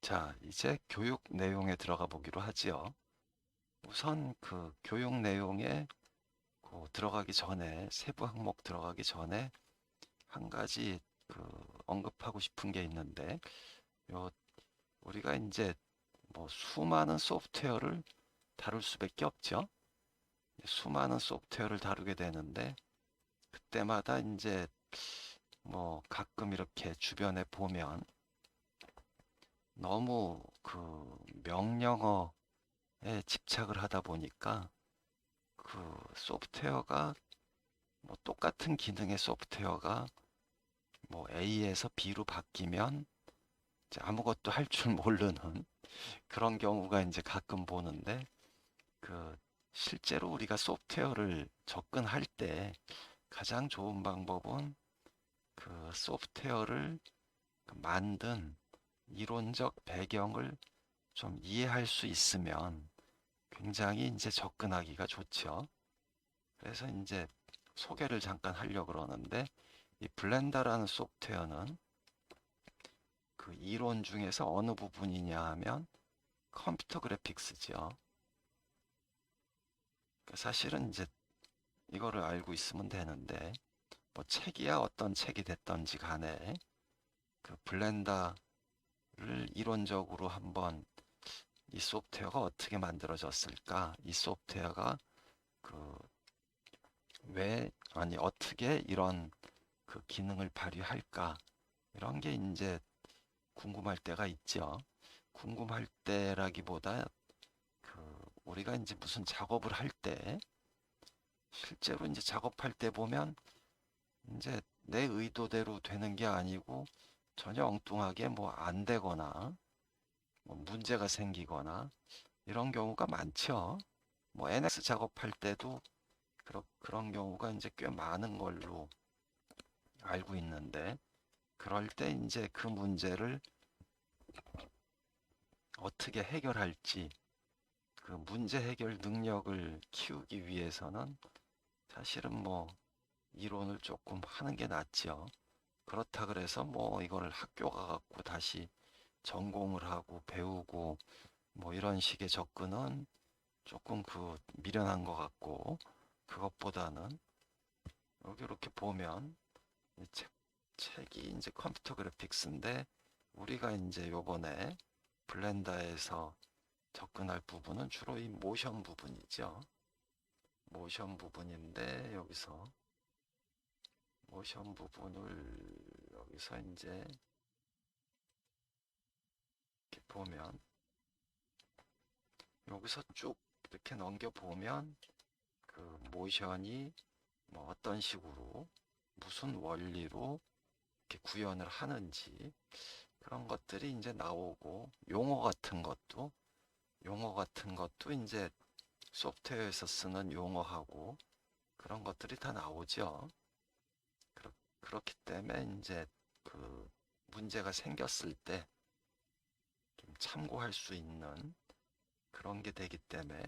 자, 이제 교육 내용에 들어가 보기로 하지요. 우선 그 교육 내용에 들어가기 전에, 세부 항목 들어가기 전에 한 가지 언급하고 싶은 게 있는데, 요, 우리가 이제 뭐 수많은 소프트웨어를 다룰 수밖에 없죠. 수많은 소프트웨어를 다루게 되는데, 그때마다 이제 뭐 가끔 이렇게 주변에 보면 너무 명령어에 집착을 하다 보니까 소프트웨어가 뭐 똑같은 기능의 소프트웨어가 뭐 A에서 B로 바뀌면 이제 아무것도 할 줄 모르는 그런 경우가 이제 가끔 보는데 그 실제로 우리가 소프트웨어를 접근할 때 가장 좋은 방법은 소프트웨어를 만든 이론적 배경을 좀 이해할 수 있으면 굉장히 이제 접근하기가 좋죠. 그래서 이제 소개를 잠깐 하려고 그러는데 이 블렌더라는 소프트웨어는 그 이론 중에서 어느 부분이냐 하면 컴퓨터 그래픽스죠. 사실은 이제 이거를 알고 있으면 되는데 뭐 책이야 어떤 책이 됐던지 간에 블렌더를 이론적으로 한번 이 소프트웨어가 어떻게 만들어졌을까? 이 소프트웨어가 그 어떻게 이런 기능을 발휘할까? 이런 게 이제 궁금할 때가 있죠. 궁금할 때라기보다 우리가 이제 무슨 작업을 할 때 실제로 이제 작업할 때 보면 이제 내 의도대로 되는 게 아니고 전혀 엉뚱하게 뭐 안 되거나 뭐 문제가 생기거나 이런 경우가 많죠. 뭐 NX 작업할 때도 그런 경우가 이제 꽤 많은 걸로 알고 있는데 그럴 때 이제 그 문제를 어떻게 해결할지 문제 해결 능력을 키우기 위해서는 사실은 뭐 이론을 조금 하는 게 낫죠. 그렇다 그래서 뭐 이거를 학교 가갖고 다시 전공을 하고 배우고 뭐 이런 식의 접근은 조금 미련한 것 같고 그것보다는 여기 이렇게 보면 이 책이 이제 컴퓨터 그래픽스인데 우리가 이제 요번에 블렌더에서 접근할 부분은 주로 이 모션 부분이죠. 모션 부분인데 모션 부분을 여기서 이제 이렇게 보면 여기서 쭉 이렇게 넘겨 보면 모션이 뭐 어떤 식으로 무슨 원리로 이렇게 구현을 하는지 그런 것들이 이제 나오고 용어 같은 것도 이제 소프트웨어에서 쓰는 용어하고 그런 것들이 다 나오죠. 그렇기 때문에 이제 문제가 생겼을 때 좀 참고할 수 있는 그런 게 되기 때문에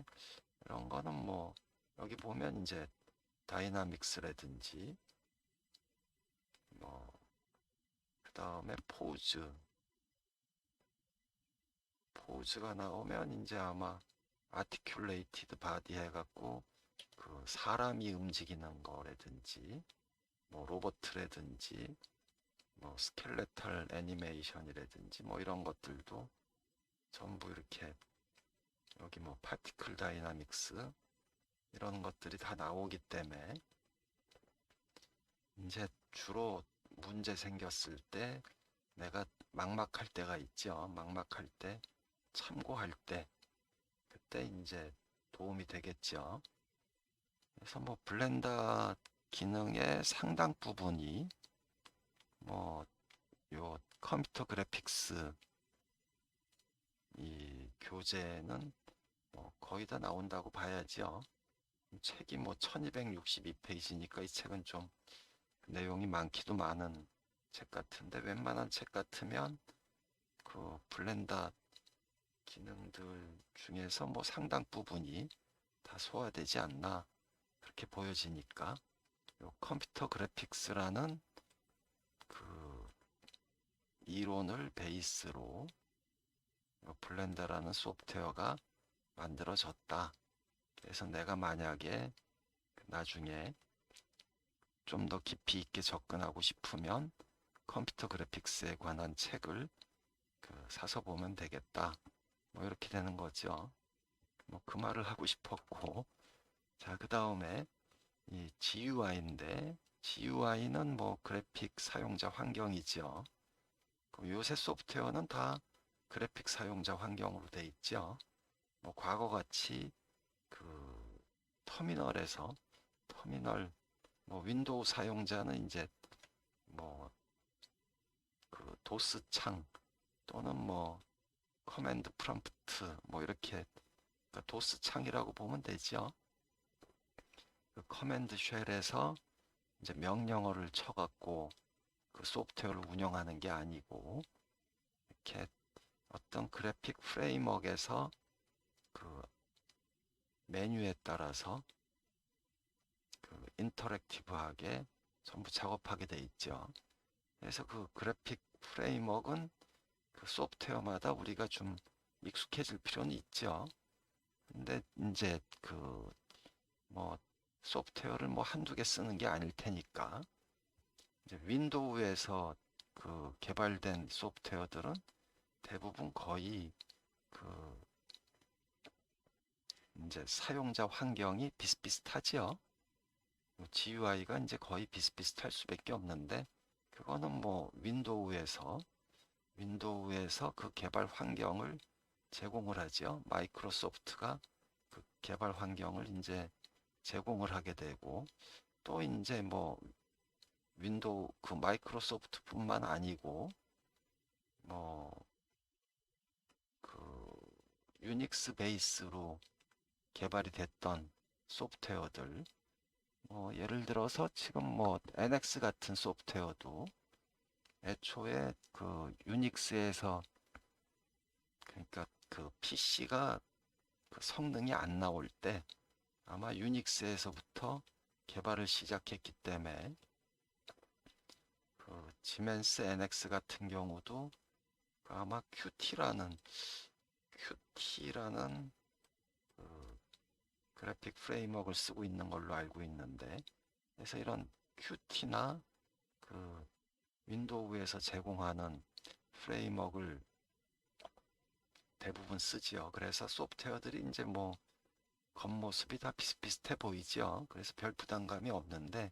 이런 거는 뭐 여기 보면 이제 다이나믹스라든지 뭐 그 다음에 포즈가 나오면 이제 아마 아티큘레이티드 바디 해갖고 사람이 움직이는 거라든지 뭐 로버트라든지 뭐 스켈레털 애니메이션이라든지 뭐 이런 것들도 전부 이렇게 여기 뭐 파티클 다이나믹스 이런 것들이 다 나오기 때문에 이제 주로 문제 생겼을 때 내가 막막할 때가 있죠. 막막할 때 참고할 때 그때 이제 도움이 되겠죠. 그래서 뭐 블렌더 기능의 상당 부분이 뭐 요 컴퓨터 그래픽스 이 교재는 뭐 거의 다 나온다고 봐야죠. 책이 뭐 1262페이지니까 이 책은 좀 내용이 많기도 많은 책 같은데 웬만한 책 같으면 블렌더 기능들 중에서 뭐 상당 부분이 다 소화되지 않나 그렇게 보여지니까 요 컴퓨터 그래픽스라는 그 이론을 베이스로 블렌더라는 소프트웨어가 만들어졌다. 그래서 내가 만약에 나중에 좀 더 깊이 있게 접근하고 싶으면 컴퓨터 그래픽스에 관한 책을 사서 보면 되겠다. 뭐 이렇게 되는 거죠. 뭐 그 말을 하고 싶었고, 자, 그 다음에 이 GUI인데, GUI는 뭐 그래픽 사용자 환경이죠. 요새 소프트웨어는 다 그래픽 사용자 환경으로 돼 있죠. 뭐 과거같이 그 터미널 뭐 윈도우 사용자는 이제 뭐 그 도스 창 또는 뭐 커맨드 프롬프트 뭐 이렇게 그러니까 도스 창이라고 보면 되죠. 그 커맨드 쉘에서 이제 명령어를 쳐갖고 그 소프트웨어를 운영하는 게 아니고 이렇게 어떤 그래픽 프레임워크에서 그 메뉴에 따라서 그 인터랙티브하게 전부 작업하게 돼 있죠. 그래서 그 그래픽 프레임워크는 그 소프트웨어마다 우리가 좀 익숙해질 필요는 있죠. 근데 이제 그 뭐 소프트웨어를 뭐 한두 개 쓰는 게 아닐 테니까 이제 윈도우에서 그 개발된 소프트웨어들은 대부분 거의 그 이제 사용자 환경이 비슷비슷하지요. GUI가 이제 거의 비슷비슷할 수밖에 없는데 그거는 뭐 윈도우에서 그 개발 환경을 제공을 하죠. 마이크로소프트가 그 개발 환경을 이제 제공을 하게 되고 또 이제 뭐 윈도우 그 마이크로소프트뿐만 아니고 뭐 그 유닉스 베이스로 개발이 됐던 소프트웨어들 뭐 예를 들어서 지금 뭐 NX 같은 소프트웨어도 애초에 그 유닉스에서 그러니까 그 PC가 그 성능이 안 나올 때 아마 유닉스에서부터 개발을 시작했기 때문에 그 지멘스 NX 같은 경우도 아마 QT라는 그 그래픽 프레임워크를 쓰고 있는 걸로 알고 있는데 그래서 이런 QT나 그 윈도우에서 제공하는 프레임워크를 대부분 쓰지요. 그래서 소프트웨어들이 이제 뭐 겉모습이 다 비슷비슷해 보이죠. 그래서 별 부담감이 없는데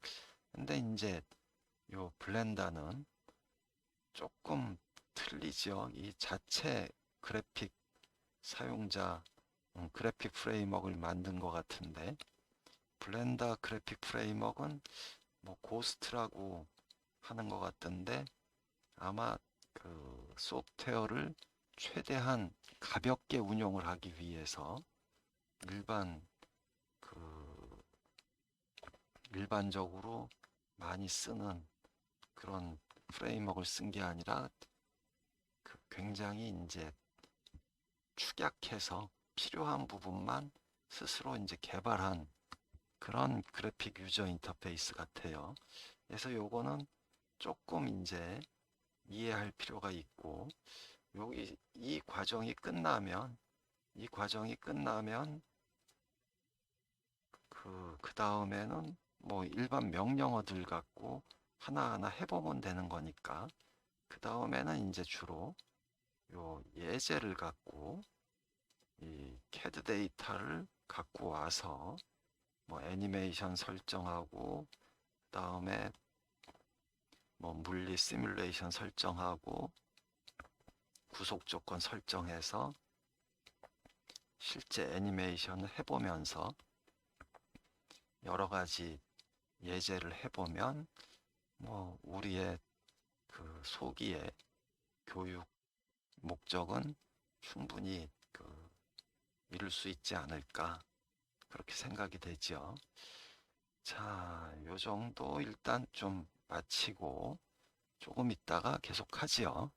근데 이제 요 블렌더는 조금 틀리죠. 이 자체 그래픽 사용자 그래픽 프레임워크를 만든 것 같은데 블렌더 그래픽 프레임워크는 뭐 고스트라고 하는 것 같던데 아마 그 소프트웨어를 최대한 가볍게 운용을 하기 위해서 일반 그 일반적으로 많이 쓰는 그런 프레임워크를 쓴 게 아니라 그 굉장히 이제 축약해서 필요한 부분만 스스로 이제 개발한 그런 그래픽 유저 인터페이스 같아요. 그래서 요거는 조금 이제 이해할 필요가 있고 여기 이 과정이 끝나면 그 다음에는 뭐 일반 명령어들 갖고 하나하나 해보면 되는 거니까 그 다음에는 이제 주로 요 예제를 갖고 이 CAD 데이터를 갖고 와서 뭐 애니메이션 설정하고 그다음에 뭐 물리 시뮬레이션 설정하고 구속 조건 설정해서 실제 애니메이션을 해보면서 여러 가지 예제를 해보면 뭐 우리의 그 소기의 교육 목적은 충분히 이룰 수 있지 않을까 그렇게 생각이 되죠. 자, 요 정도 일단 좀 마치고 조금 있다가 계속하지요.